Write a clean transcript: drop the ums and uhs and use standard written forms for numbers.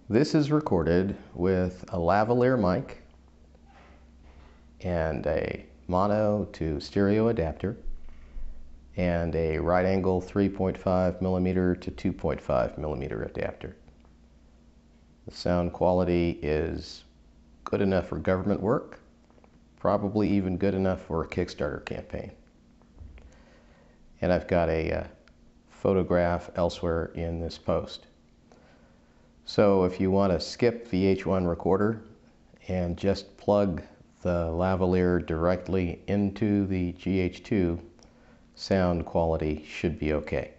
This is recorded with a lavalier mic and a mono to stereo adapter and a right angle 3.5 millimeter to 2.5 millimeter adapter. The sound quality is good enough for government work, probably even good enough for a Kickstarter campaign. And I've got a photograph elsewhere in this post. So if you want to skip the H1 recorder and just plug the lavalier directly into the GH2, sound quality should be okay.